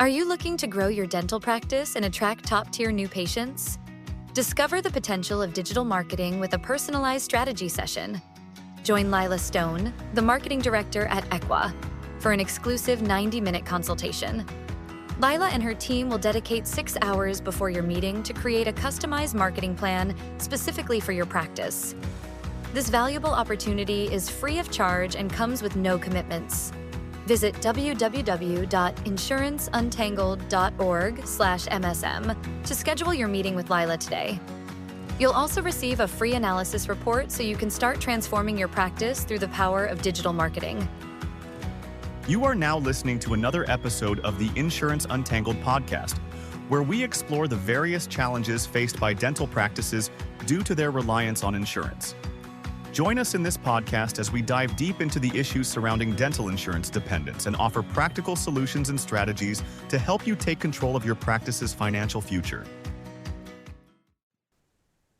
Are you looking to grow your dental practice and attract top-tier new patients? Discover the potential of digital marketing with a personalized strategy session. Join Lila Stone, the marketing director at Equa, for an exclusive 90-minute consultation. Lila and her team will dedicate 6 hours before your meeting to create a customized marketing plan specifically for your practice. This valuable opportunity is free of charge and comes with no commitments. Visit www.insuranceuntangledorg/MSM to schedule your meeting with Lila today. You'll also receive a free analysis report so you can start transforming your practice through the power of digital marketing. You are now listening to another episode of the Insurance Untangled Podcast, where we explore the various challenges faced by dental practices due to their reliance on insurance. Join us in this podcast as we dive deep into the issues surrounding dental insurance dependence and offer practical solutions and strategies to help you take control of your practice's financial future.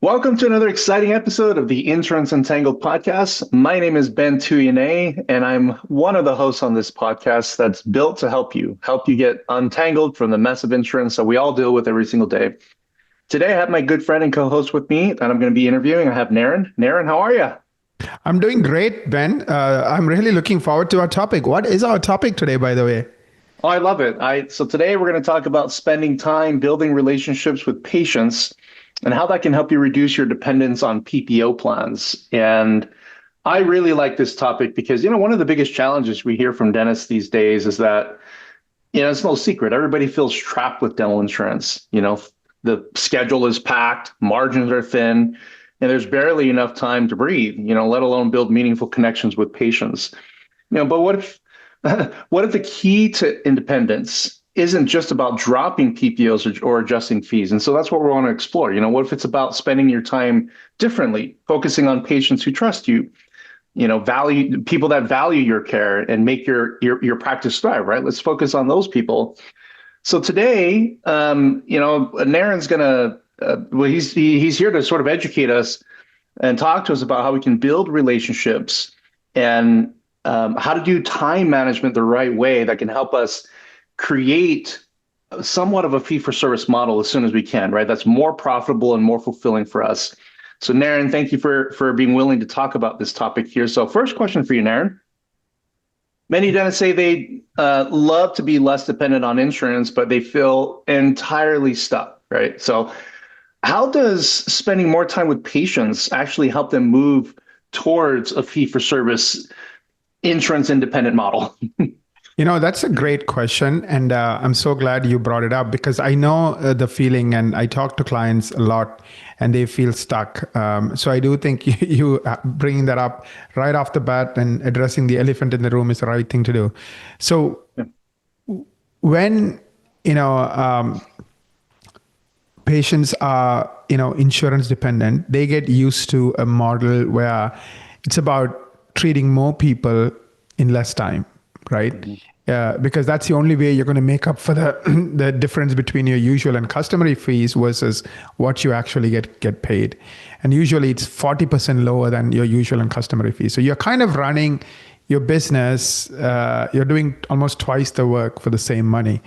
Welcome to another exciting episode of the Insurance Untangled Podcast. My name is Ben Tunei, and I'm one of the hosts on this podcast that's built to help you get untangled from the mess of insurance that we all deal with every single day. Today, I have my good friend and co-host with me that I'm going to be interviewing. I have Naren. Naren, how are you? I'm doing great, Ben. I'm really looking forward to our topic. What is our topic today, by the way? Oh, I love it. So today we're going to talk about spending time building relationships with patients and how that can help you reduce your dependence on PPO plans. And I really like this topic because, one of the biggest challenges we hear from dentists these days is that, it's no secret. Everybody feels trapped with dental insurance. The schedule is packed, margins are thin, and there's barely enough time to breathe, let alone build meaningful connections with patients. But what if the key to independence isn't just about dropping PPOs or adjusting fees? And so that's what we want to explore. What if it's about spending your time differently, focusing on patients who trust you, value people that value your care and make your practice thrive, right? Let's focus on those people. So today, Naren's gonna, he's here to sort of educate us and talk to us about how we can build relationships and how to do time management the right way that can help us create somewhat of a fee-for-service model as soon as we can, right? That's more profitable and more fulfilling for us. So Naren, thank you for being willing to talk about this topic here. So first question for you, Naren. Many dentists say they love to be less dependent on insurance, but they feel entirely stuck, right? So how does spending more time with patients actually help them move towards a fee-for-service insurance independent model? That's a great question. And I'm so glad you brought it up because I know the feeling and I talk to clients a lot and they feel stuck. So I do think you bringing that up right off the bat and addressing the elephant in the room is the right thing to do. So when, patients are, insurance dependent, they get used to a model where it's about treating more people in less time, right? Mm-hmm. Because that's the only way you're going to make up for the difference between your usual and customary fees versus what you actually get paid. And usually it's 40% lower than your usual and customary fees. So you're kind of running your business, you're doing almost twice the work for the same money.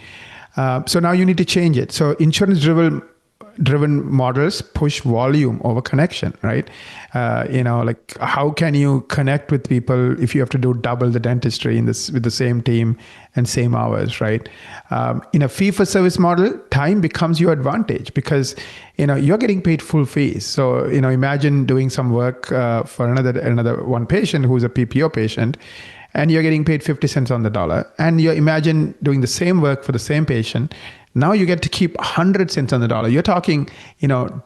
So now you need to change it. So insurance-driven models push volume over connection, right? Like how can you connect with people if you have to do double the dentistry with the same team and same hours, right? In a fee-for-service model, time becomes your advantage because you're getting paid full fees. So imagine doing some work for another one patient who's a PPO patient, and you're getting paid 50 cents on the dollar. And you imagine doing the same work for the same patient. Now you get to keep 100 cents on the dollar. You're talking,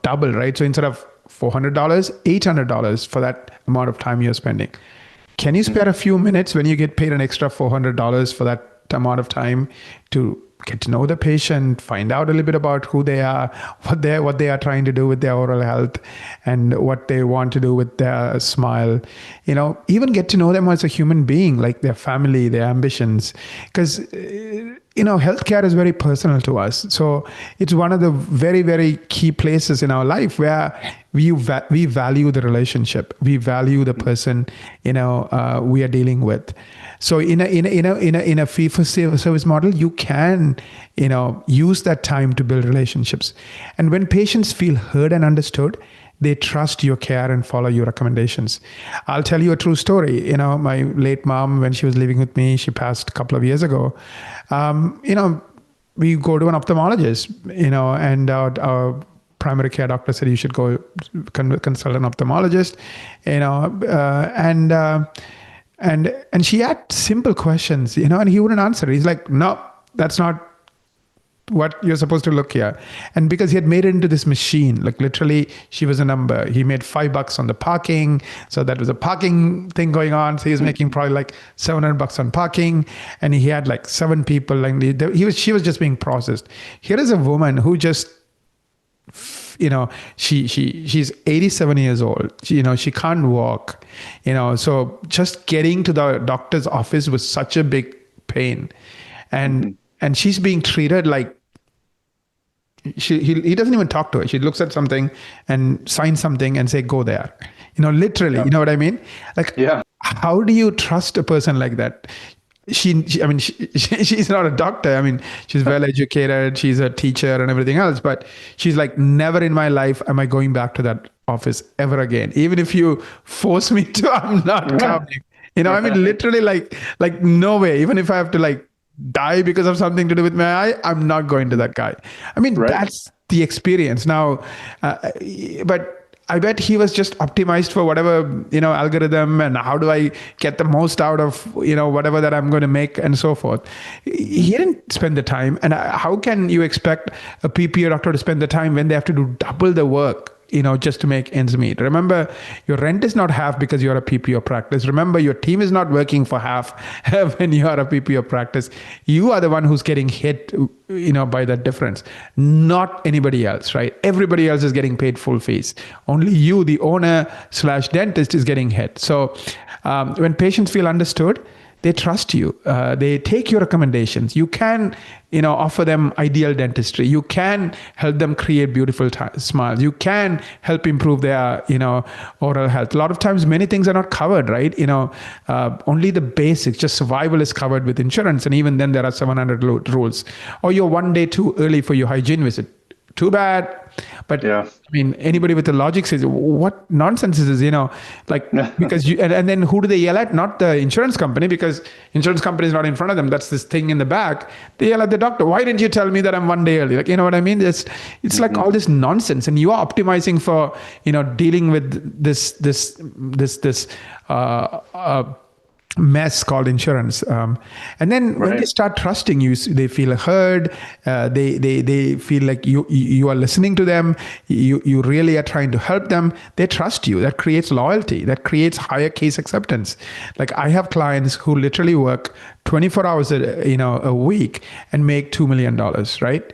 double, right? So instead of $400, $800 for that amount of time you're spending. Can you spare a few minutes when you get paid an extra $400 for that amount of time to get to know the patient, find out a little bit about who they are, what they are trying to do with their oral health and what they want to do with their smile, even get to know them as a human being, like their family, their ambitions. Because healthcare is very personal to us. So it's one of the very, very key places in our life where we value the relationship. We value the person, we are dealing with. So in a fee for service model, you can, use that time to build relationships. And when patients feel heard and understood, they trust your care and follow your recommendations. I'll tell you a true story. My late mom, when she was living with me, she passed a couple of years ago. We go to an ophthalmologist, and our primary care doctor said you should go consult an ophthalmologist, and she had simple questions, and he wouldn't answer. He's like, no, that's not what you're supposed to look here. And because he had made it into this machine, like literally she was a number. He made $5 on the parking. So that was a parking thing going on. So he was making probably like $700 on parking. And he had like 7 people. And she was just being processed. Here is a woman who just, she's 87 years old. She can't walk, so just getting to the doctor's office was such a big pain. And she's being treated like he doesn't even talk to her. She looks at something and signs something and say, go there. Literally, you know what I mean? Like, yeah. How do you trust a person like that? She's not a doctor. I mean, she's well educated. She's a teacher and everything else. But she's like, never in my life am I going back to that office ever again. Even if you force me to, I'm not coming. Literally like no way. Even if I have to die because of something to do with my eye, I'm not going to that guy. That's the experience. Now, but I bet he was just optimized for whatever, algorithm, and how do I get the most out of, whatever that I'm going to make and so forth. He didn't spend the time. And how can you expect a PPO doctor to spend the time when they have to do double the work, just to make ends meet? Remember, your rent is not half because you're a PPO practice. Remember, your team is not working for half when you are a PPO practice. You are the one who's getting hit, by that difference, not anybody else, right? Everybody else is getting paid full fees. Only you, the owner/dentist, is getting hit. So when patients feel understood, they trust you. They take your recommendations. You can, offer them ideal dentistry. You can help them create beautiful smiles. You can help improve their, oral health. A lot of times, many things are not covered, right? Only the basics, just survival is covered with insurance. And even then there are 700 rules. Or you're one day too early for your hygiene visit. Too bad. But yeah. Anybody with the logic says, what nonsense is this, because and then who do they yell at? Not the insurance company, because insurance company is not in front of them. That's this thing in the back. They yell at the doctor. Why didn't you tell me that I'm one day early? You know what I mean? It's like all this nonsense, and you are optimizing for, dealing with this mess called insurance. And then when they start trusting you, they feel heard. They feel like you are listening to them. You really are trying to help them. They trust you. That creates loyalty. That creates higher case acceptance. Like, I have clients who literally work 24 hours a week and make $2 million, right?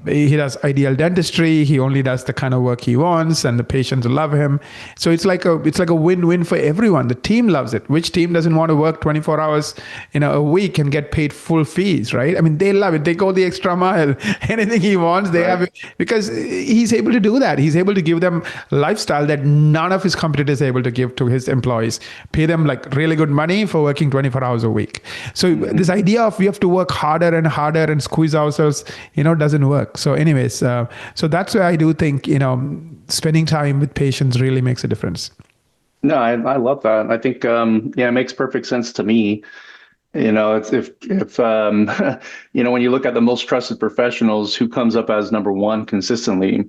He does ideal dentistry. He only does the kind of work he wants, and the patients love him. So it's like a win-win for everyone. The team loves it. Which team doesn't want to work 24 hours a week and get paid full fees, right? They love it. They go the extra mile. Anything he wants, they have it, because he's able to do that. He's able to give them lifestyle that none of his competitors are able to give to his employees. Pay them really good money for working 24 hours a week. So this idea of we have to work harder and squeeze ourselves, doesn't work. So anyways, so that's why I do think, spending time with patients really makes a difference. No, I love that. I think, it makes perfect sense to me. It's if when you look at the most trusted professionals, who comes up as number one consistently,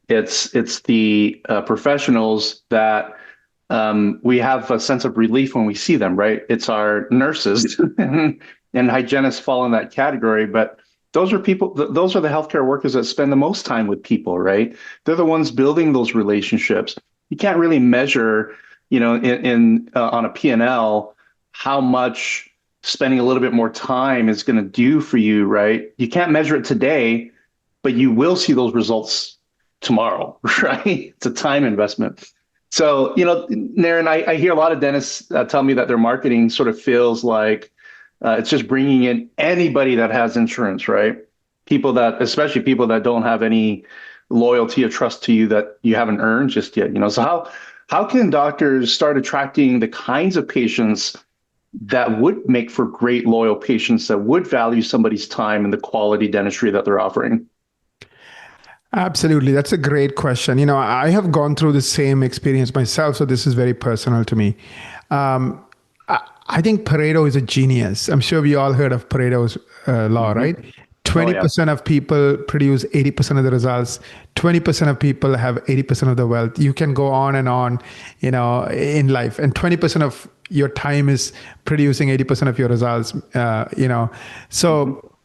it's the professionals that we have a sense of relief when we see them, right? It's our nurses and hygienists fall in that category, but those are the healthcare workers that spend the most time with people, right? They're the ones building those relationships. You can't really measure, on a P&L, how much spending a little bit more time is going to do for you, right? You can't measure it today, but you will see those results tomorrow, right? It's a time investment. So, Naren, I hear a lot of dentists tell me that their marketing sort of feels like It's just bringing in anybody that has insurance, right? Especially people that don't have any loyalty or trust to you that you haven't earned just yet. So how can doctors start attracting the kinds of patients that would make for great loyal patients that would value somebody's time and the quality dentistry that they're offering? Absolutely. That's a great question. I have gone through the same experience myself, so this is very personal to me. I think Pareto is a genius. I'm sure we all heard of Pareto's law, right? 20% of people produce 80% of the results. 20% of people have 80% of the wealth. You can go on and on, in life. And 20% of your time is producing 80% of your results, So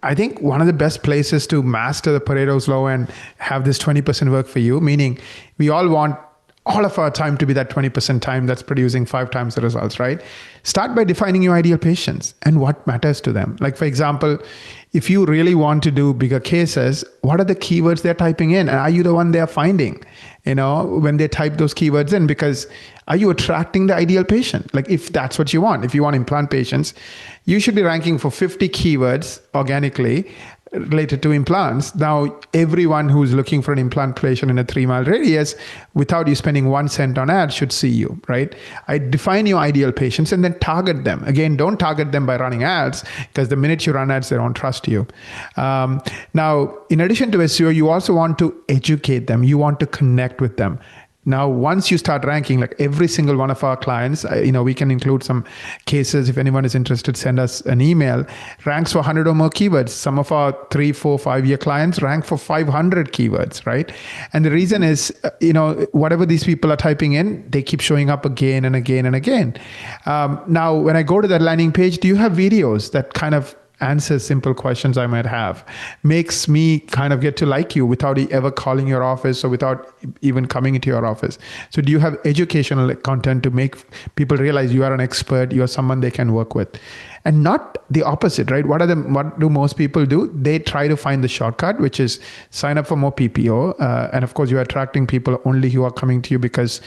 I think one of the best places to master the Pareto's law and have this 20% work for you, meaning we all want all of our time to be that 20% time that's producing 5 times the results, right? Start by defining your ideal patients and what matters to them. Like, for example, if you really want to do bigger cases, what are the keywords they're typing in? And are you the one they're finding, when they type those keywords in? Because are you attracting the ideal patient? Like, if that's what you want, if you want implant patients, you should be ranking for 50 keywords organically related to implants. Now, everyone who's looking for an implant patient in a 3-mile radius, without you spending 1 cent on ads, should see you, right? I define your ideal patients and then target them. Again, don't target them by running ads, because the minute you run ads, they don't trust you. Now, in addition to SEO, you also want to educate them. You want to connect with them. Now, once you start ranking, like every single one of our clients, we can include some cases. If anyone is interested, send us an email. Ranks for 100 or more keywords. Some of our 3, 4, 5-year clients rank for 500 keywords, right? And the reason is, whatever these people are typing in, they keep showing up again and again and again. Now, when I go to that landing page, do you have videos that kind of answers simple questions I might have, makes me kind of get to like you without ever calling your office or without even coming into your office? So do you have educational content to make people realize you are an expert, you are someone they can work with? And not the opposite, right? What do most people do? They try to find the shortcut, which is sign up for more PPO. And of course, you're attracting people only who are coming to you because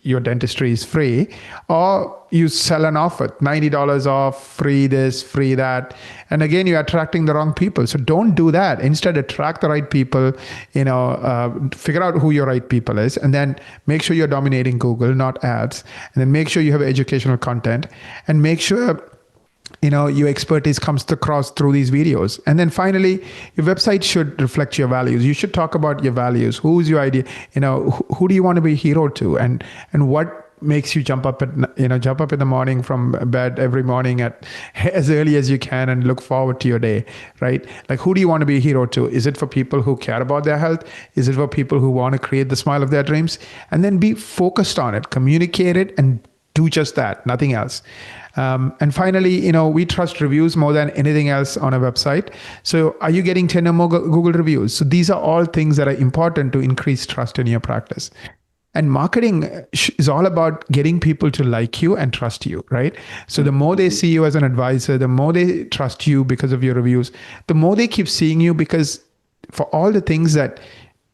your dentistry is free, or you sell an offer, $90 off, free this, free that. And again, you're attracting the wrong people. So don't do that. Instead, attract the right people, figure out who your right people is, and then make sure you're dominating Google, not ads. And then make sure you have educational content, and make sure your expertise comes across through these videos. And then finally, your website should reflect your values. You should talk about your values. Who's your idea? Who do you want to be a hero to? And what makes you jump up in the morning from bed every morning as early as you can and look forward to your day, right? Like, who do you want to be a hero to? Is it for people who care about their health? Is it for people who want to create the smile of their dreams? And then be focused on it, communicate it, and do just that, nothing else. And finally, we trust reviews more than anything else on a website. So are you getting 10 or more Google reviews? So these are all things that are important to increase trust in your practice. And marketing is all about getting people to like you and trust you, right? So the more they see you as an advisor, the more they trust you because of your reviews, the more they keep seeing you, because for all the things that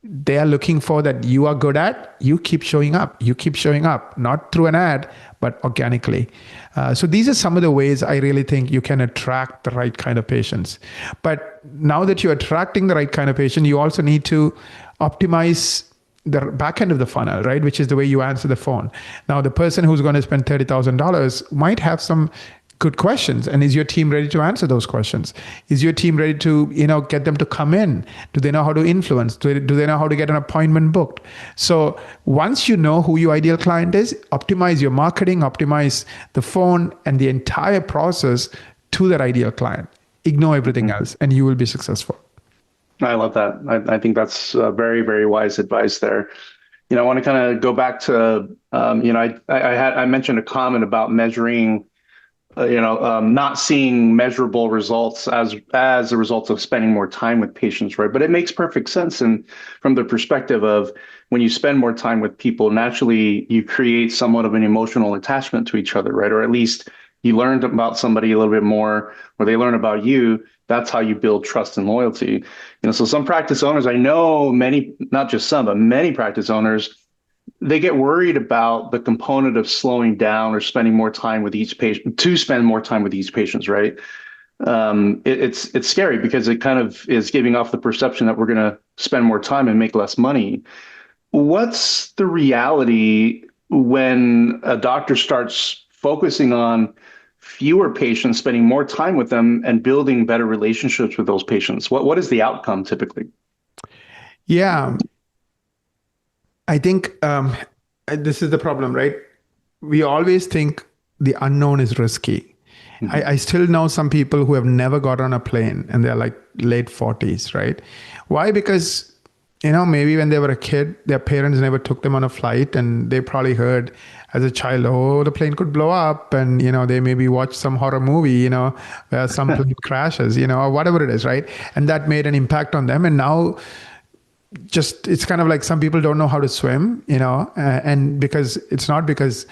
they are looking for that you are good at, you keep showing up. You keep showing up, not through an ad, but organically. So these are some of the ways I really think you can attract the right kind of patients. But now that you're attracting the right kind of patient, you also need to optimize the back end of the funnel, right? Which is the way you answer the phone. Now, the person who's going to spend $30,000 might have some good questions. And is your team ready to answer those questions? Is your team ready to, get them to come in? Do they know how to influence? Do they know how to get an appointment booked? So once you know who your ideal client is, optimize your marketing, optimize the phone and the entire process to that ideal client. Ignore everything else and you will be successful. I love that. I think that's very, very wise advice there. I want to kind of go back to, I mentioned a comment about measuring, not seeing measurable results as a result of spending more time with patients, right? But it makes perfect sense. And from the perspective of when you spend more time with people, naturally you create somewhat of an emotional attachment to each other, right? Or at least you learned about somebody a little bit more, or they learn about you. That's how you build trust and loyalty. So some practice owners, I know many, not just some, but many practice owners, they get worried about the component of slowing down or spending more time with each patient to spend more time with each patient, right? It's scary because it kind of is giving off the perception that we're going to spend more time and make less money. What's the reality when a doctor starts focusing on fewer patients, spending more time with them, and building better relationships with those patients? What is the outcome typically? Yeah, I think this is the problem, right? We always think the unknown is risky. Mm-hmm. I still know some people who have never got on a plane and they're like late 40s, right? Why? Because maybe when they were a kid, their parents never took them on a flight, and they probably heard as a child, oh, the plane could blow up, and they maybe watched some horror movie, where some plane crashes, or whatever it is, right? And that made an impact on them. And now it's kind of like some people don't know how to swim, and because it's not because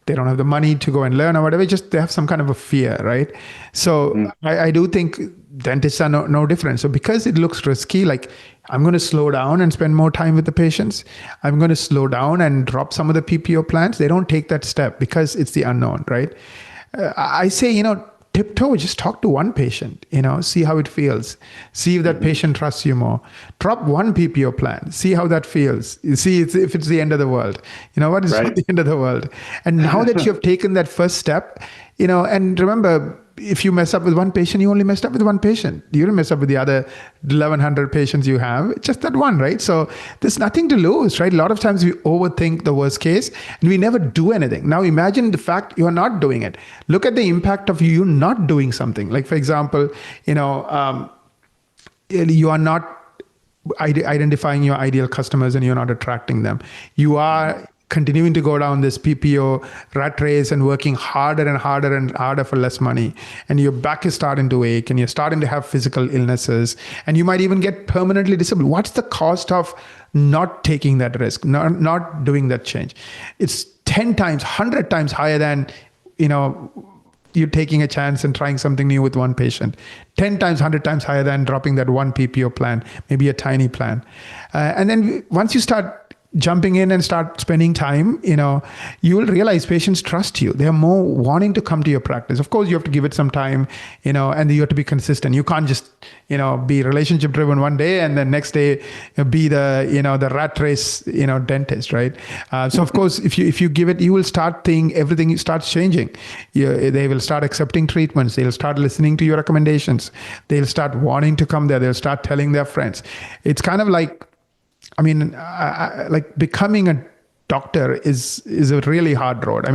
they don't have the money to go and learn or whatever, just they have some kind of a fear, right? So I do think dentists are no different. So because it looks risky, like I'm going to slow down and spend more time with the patients, I'm going to slow down and drop some of the PPO plans. They don't take that step because it's the unknown, right? I say, tiptoe, just talk to one patient, see how it feels. See if that patient trusts you more. Drop one PPO plan, see how that feels. You see if it's the end of the world. What is not the end of the world? And now that you have taken that first step, and remember, if you mess up with one patient, you only messed up with one patient. You didn't mess up with the other 1,100 patients you have. It's just that one, right? So there's nothing to lose, right? A lot of times we overthink the worst case and we never do anything. Now imagine the fact you are not doing it. Look at the impact of you not doing something. Like, for example, you are not identifying your ideal customers and you're not attracting them. You are continuing to go down this PPO rat race and working harder and harder and harder for less money. And your back is starting to ache and you're starting to have physical illnesses and you might even get permanently disabled. What's the cost of not taking that risk, not doing that change? It's 10 times, 100 times higher than, you're taking a chance and trying something new with one patient. 10 times, 100 times higher than dropping that one PPO plan, maybe a tiny plan. And then once you start jumping in and start spending time, you will realize patients trust you. They're more wanting to come to your practice. Of course, you have to give it some time, and you have to be consistent. You can't just, be relationship driven one day and then next day be the rat race, dentist, right? So of course, if you give it, you will start seeing everything starts changing. They will start accepting treatments. They'll start listening to your recommendations. They'll start wanting to come there. They'll start telling their friends. It's kind of like, like becoming a doctor is a really hard road.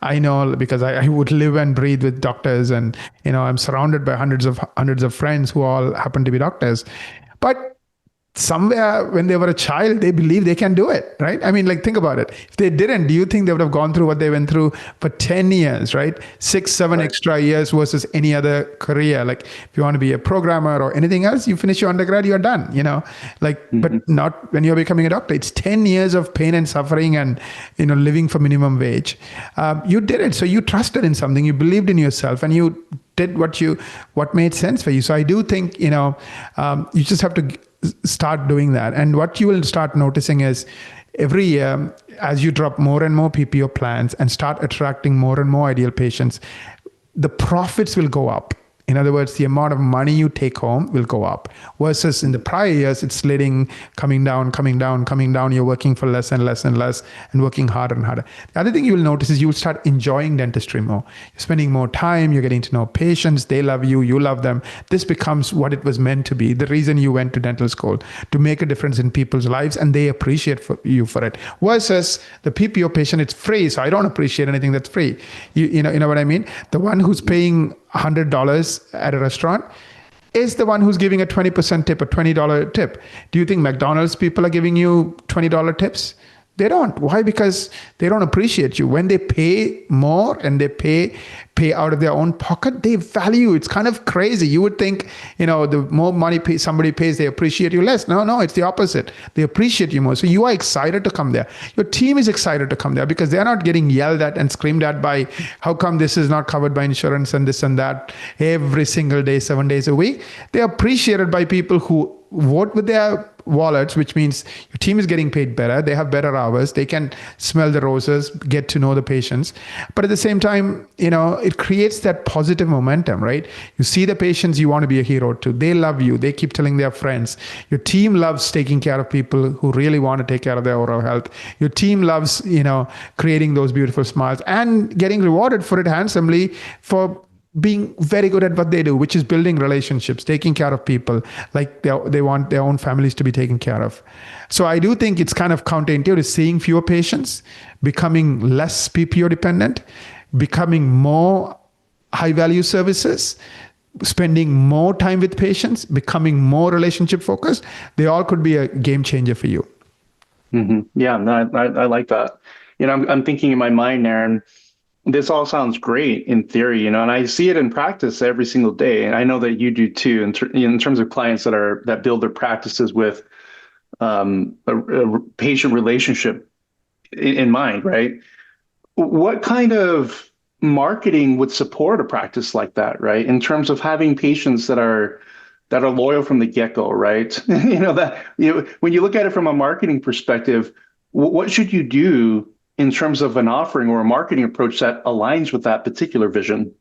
I know because I would live and breathe with doctors, and I'm surrounded by hundreds of friends who all happen to be doctors. But somewhere when they were a child, they believe they can do it, right? Think about it. If they didn't, do you think they would have gone through what they went through for 10 years, right? 6-7 extra years versus any other career. Like if you want to be a programmer or anything else, you finish your undergrad, you're done, but not when you're becoming a doctor. It's 10 years of pain and suffering and, living for minimum wage. You did it. So you trusted in something, you believed in yourself, and you did what made sense for you. So I do think, you just have to start doing that. And what you will start noticing is every year, as you drop more and more PPO plans and start attracting more and more ideal patients, the profits will go up. In other words, the amount of money you take home will go up. Versus in the prior years, it's sliding, coming down. You're working for less and less and less and working harder and harder. The other thing you will notice is you will start enjoying dentistry more. You're spending more time, you're getting to know patients, they love you, you love them. This becomes what it was meant to be. The reason you went to dental school, to make a difference in people's lives, and they appreciate you for it. Versus the PPO patient, it's free, so I don't appreciate anything that's free. You know what I mean? The one who's paying $100 at a restaurant is the one who's giving a 20% tip, a $20 tip. Do you think McDonald's people are giving you $20 tips? They don't. Why? Because they don't appreciate you. When they pay more and they pay out of their own pocket, they value. It's kind of crazy. You would think, the more money somebody pays, they appreciate you less. No, it's the opposite. They appreciate you more. So you are excited to come there. Your team is excited to come there because they're not getting yelled at and screamed at by how come this is not covered by insurance and this and that every single day, 7 days a week. They're appreciated by people who vote with their wallets, which means your team is getting paid better. They have better hours. They can smell the roses, get to know the patients. But at the same time, it creates that positive momentum, right? You see the patients you want to be a hero to. They love you. They keep telling their friends. Your team loves taking care of people who really want to take care of their oral health. Your team loves, creating those beautiful smiles and getting rewarded for it handsomely for being very good at what they do, which is building relationships, taking care of people like they want their own families to be taken care of. So I do think it's kind of counterintuitive, seeing fewer patients, becoming less PPO dependent, becoming more high value services, spending more time with patients, becoming more relationship focused. They all could be a game changer for you. Mm-hmm. Yeah, no, I like that. I'm thinking in my mind, Naren, this all sounds great in theory, and I see it in practice every single day. And I know that you do too, in terms of clients that build their practices with a patient relationship in mind, right? What kind of marketing would support a practice like that, right? In terms of having patients that are loyal from the get-go, right? When you look at it from a marketing perspective, what should you do in terms of an offering or a marketing approach that aligns with that particular vision?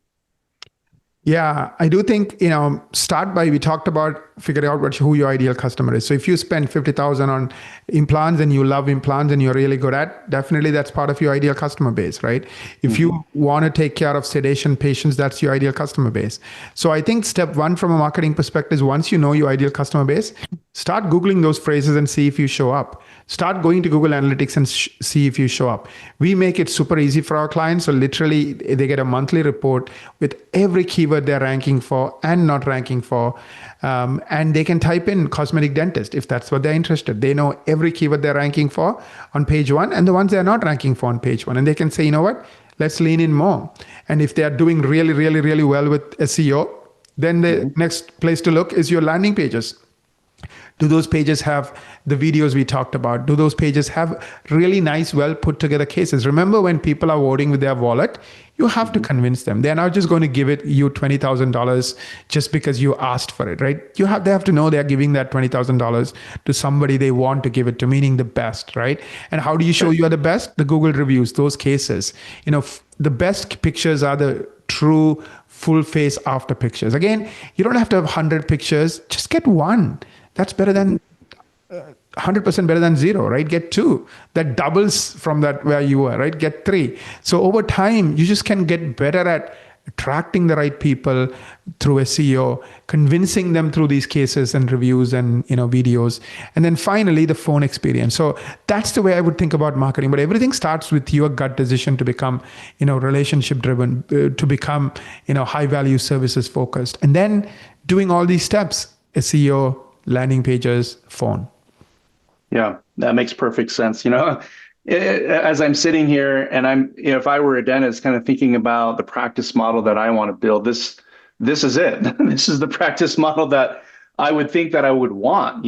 Yeah, I do think, we talked about figuring out who your ideal customer is. So if you spend 50,000 on implants and you love implants and you're really good at, definitely that's part of your ideal customer base, right? If you want to take care of sedation patients, that's your ideal customer base. So I think step one from a marketing perspective is, once you know your ideal customer base, start Googling those phrases and see if you show up. Start going to Google Analytics and see if you show up. We make it super easy for our clients. So literally they get a monthly report with every keyword they're ranking for and not ranking for. And they can type in cosmetic dentist if that's what they're interested. They know every keyword they're ranking for on page one and the ones they're not ranking for on page one. And they can say, you know what, let's lean in more. And if they're doing really, really, really well with SEO, then the next place to look is your landing pages. Do those pages have the videos we talked about? Do those pages have really nice, well put together cases? Remember, when people are voting with their wallet, you have to convince them. They're not just going to give you $20,000 just because you asked for it, right? They have to know they're giving that $20,000 to somebody they want to give it to, meaning the best, right? And how do you show you are the best? The Google reviews, those cases. The best pictures are the true full face after pictures. Again, you don't have to have 100 pictures. Just get one. That's better than 100% better than zero, right? Get two. That doubles from that where you were, right? Get three. So over time, you just can get better at attracting the right people through SEO, convincing them through these cases and reviews and videos. And then finally, the phone experience. So that's the way I would think about marketing. But everything starts with your gut decision to become, relationship driven, to become, high value services focused. And then doing all these steps, SEO, landing pages, phone. Yeah, that makes perfect sense. As I'm sitting here and if I were a dentist kind of thinking about the practice model that I want to build, this is it. This is the practice model that I would think that I would want,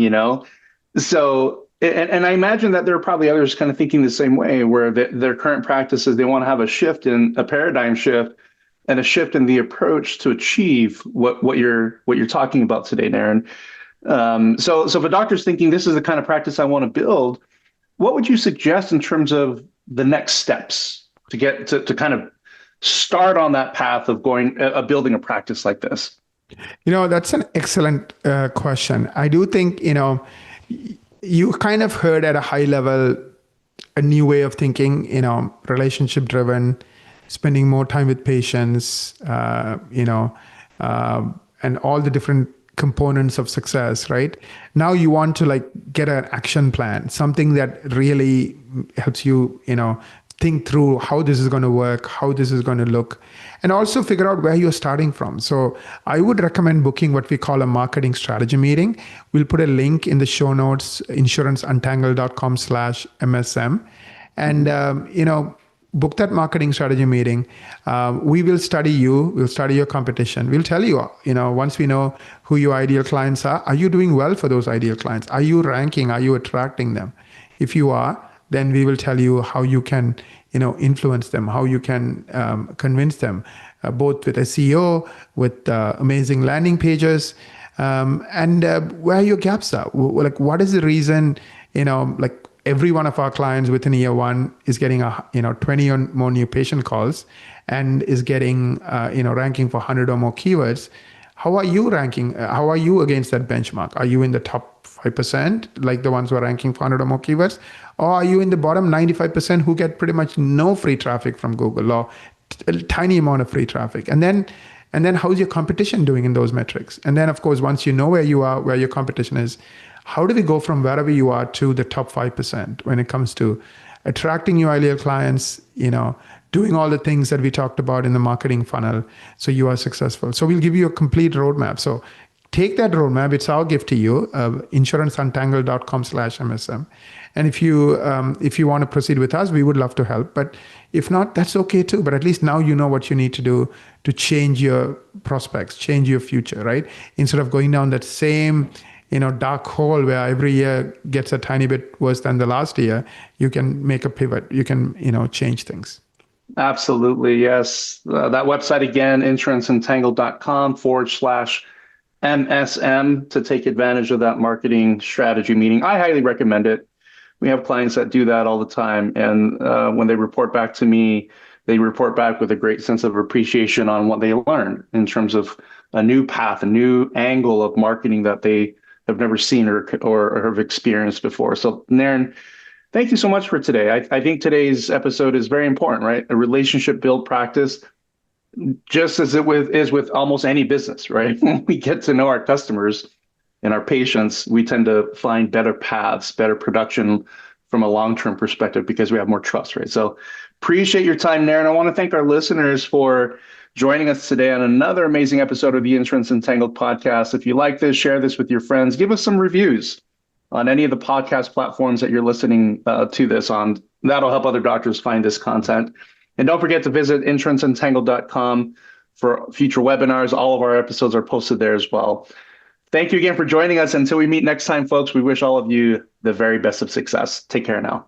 So, and I imagine that there are probably others kind of thinking the same way, where their current practices, they want to have a paradigm shift and a shift in the approach to achieve what you're talking about today, Naren. So if a doctor's thinking this is the kind of practice I want to build, what would you suggest in terms of the next steps to get to kind of start on that path of building a practice like this? That's an excellent question. I do think, you kind of heard at a high level a new way of thinking, relationship driven, spending more time with patients, and all the different components of success, right? Now you want to get an action plan, something that really helps you, think through how this is going to work, how this is going to look, and also figure out where you're starting from. So I would recommend booking what we call a marketing strategy meeting. We'll put a link in the show notes, insuranceuntangled.com/MSM. And, book that marketing strategy meeting. We will study you. We'll study your competition. We'll tell you, once we know who your ideal clients are you doing well for those ideal clients? Are you ranking? Are you attracting them? If you are, then we will tell you how you can, influence them, how you can convince them, both with SEO, with amazing landing pages, and where your gaps are. Like, what is the reason, like every one of our clients within year one is getting 20 or more new patient calls and is getting, ranking for 100 or more keywords. How are you ranking? How are you against that benchmark? Are you in the top 5%, like the ones who are ranking for 100 or more keywords? Or are you in the bottom 95% who get pretty much no free traffic from Google, or a tiny amount of free traffic? And then how's your competition doing in those metrics? And then, of course, once you know where you are, where your competition is, how do we go from wherever you are to the top 5% when it comes to attracting new ideal clients, doing all the things that we talked about in the marketing funnel so you are successful? So we'll give you a complete roadmap. So take that roadmap. It's our gift to you, insuranceuntangled.com/MSM. And if you want to proceed with us, we would love to help. But if not, that's okay too. But at least now you know what you need to do to change your prospects, change your future, right? Instead of going down that same dark hole where every year gets a tiny bit worse than the last year, you can make a pivot. You can, change things. Absolutely. Yes. That website again, insuranceuntangled.com/MSM to take advantage of that marketing strategy meeting. I highly recommend it. We have clients that do that all the time. And when they report back to me, they report back with a great sense of appreciation on what they learned in terms of a new path, a new angle of marketing that they have never seen or have experienced before. So Naren, thank you so much for today. I think today's episode is very important, right? A relationship build practice, just as it is with almost any business, right? When we get to know our customers and our patients, we tend to find better paths, better production from a long-term perspective because we have more trust, right? So appreciate your time, Naren. I want to thank our listeners for joining us today on another amazing episode of the Insurance Untangled podcast. If you like this, share this with your friends. Give us some reviews on any of the podcast platforms that you're listening to this on. That'll help other doctors find this content. And don't forget to visit insuranceuntangled.com for future webinars. All of our episodes are posted there as well. Thank you again for joining us. Until we meet next time, folks, we wish all of you the very best of success. Take care now.